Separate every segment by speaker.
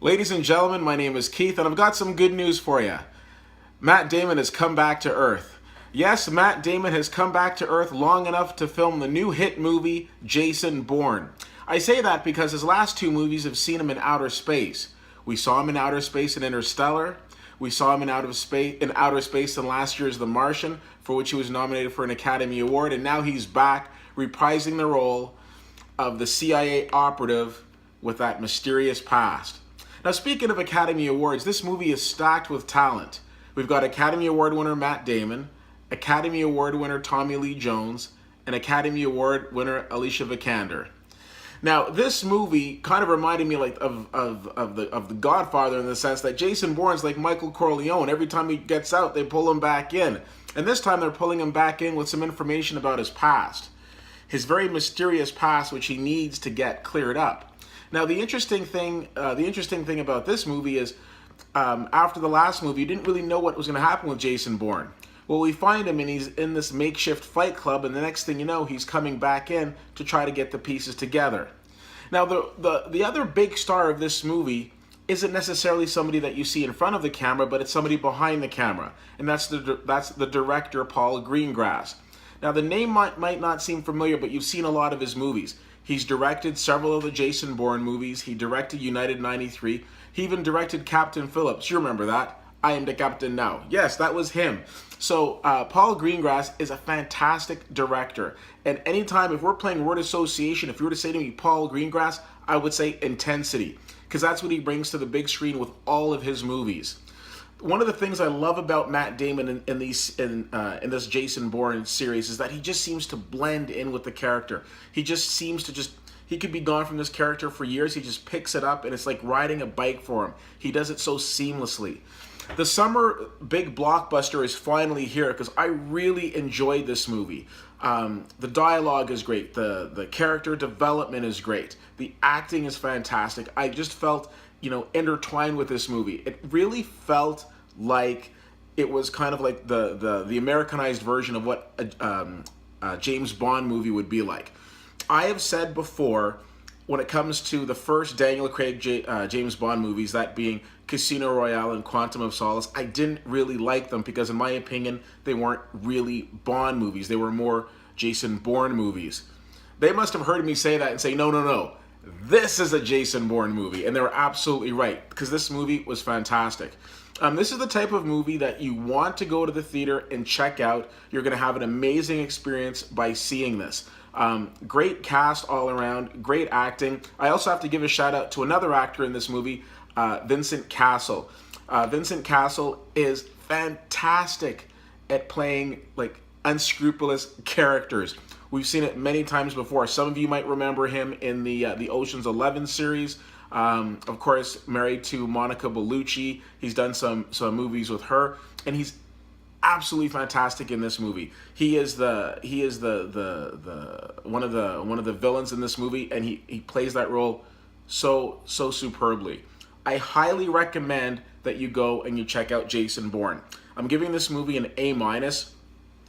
Speaker 1: Ladies and gentlemen, my name is Keith, and I've got some good news for you. Matt Damon has come back to Earth. Yes, Matt Damon has come back to Earth long enough to film the new hit movie, Jason Bourne. I say that because his last two movies have seen him in outer space. We saw him in outer space in Interstellar. We saw him in outer space in last year's The Martian, for which he was nominated for an Academy Award, and now he's back reprising the role of the CIA operative with that mysterious past. Now, speaking of Academy Awards, this movie is stacked with talent. We've got Academy Award winner Matt Damon, Academy Award winner Tommy Lee Jones, and Academy Award winner Alicia Vikander. Now, this movie kind of reminded me like of the Godfather, in the sense that Jason Bourne's like Michael Corleone. Every time he gets out, they pull him back in. And this time they're pulling him back in with some information about his past. His very mysterious past, which he needs to get cleared up. Now, the interesting thing about this movie is, after the last movie, you didn't really know what was going to happen with Jason Bourne. Well, we find him, and he's in this makeshift fight club, and the next thing you know, he's coming back in to try to get the pieces together. Now, the other big star of this movie isn't necessarily somebody that you see in front of the camera, but it's somebody behind the camera, and that's the director, Paul Greengrass. Now, the name might not seem familiar, but you've seen a lot of his movies. He's directed several of the Jason Bourne movies. He directed United 93. He even directed Captain Phillips. You remember that? I am the captain now. Yes, that was him. So Paul Greengrass is a fantastic director. And anytime, if we're playing word association, if you were to say to me, Paul Greengrass, I would say intensity. Because that's what he brings to the big screen with all of his movies. One of the things I love about Matt Damon in this Jason Bourne series is that he just seems to blend in with the character. He just seems to he could be gone from this character for years. He just picks it up, and it's like riding a bike for him. He does it so seamlessly. The summer big blockbuster is finally here, because I really enjoyed this movie. The dialogue is great. The character development is great. The acting is fantastic. I just felt, intertwined with this movie. It really felt like it was kind of like the Americanized version of what a James Bond movie would be like. I have said before, when it comes to the first Daniel Craig James Bond movies, that being Casino Royale and Quantum of Solace, I didn't really like them because, in my opinion, they weren't really Bond movies. They were more Jason Bourne movies. They must have heard me say that and say, no, this is a Jason Bourne movie. And they were absolutely right, because this movie was fantastic. This is the type of movie that you want to go to the theater and check out. You're going to have an amazing experience by seeing this. Great cast all around, great acting. I also have to give a shout out to another actor in this movie, Vincent Cassel. Vincent Cassel is fantastic at playing like unscrupulous characters. We've seen it many times before. Some of you might remember him in the Ocean's 11 series. Of course, married to Monica Bellucci. He's done some movies with her, and he's absolutely fantastic in this movie. He is one of the villains in this movie, and he plays that role so superbly. I highly recommend that you go and you check out Jason Bourne. I'm giving this movie an A-.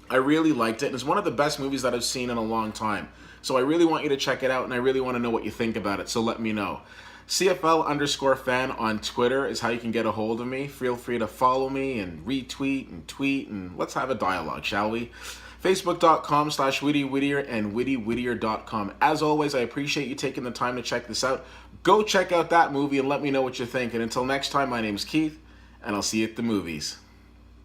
Speaker 1: I really liked it, and it's one of the best movies that I've seen in a long time. So I really want you to check it out, and I really want to know what you think about it, so let me know. CFL_fan on Twitter is how you can get a hold of me. Feel free to follow me and retweet and tweet, and let's have a dialogue, shall we? Facebook.com/WittyWhittier and WittyWhittier.com. As always, I appreciate you taking the time to check this out. Go check out that movie and let me know what you think. And until next time, my name's Keith, and I'll see you at the movies.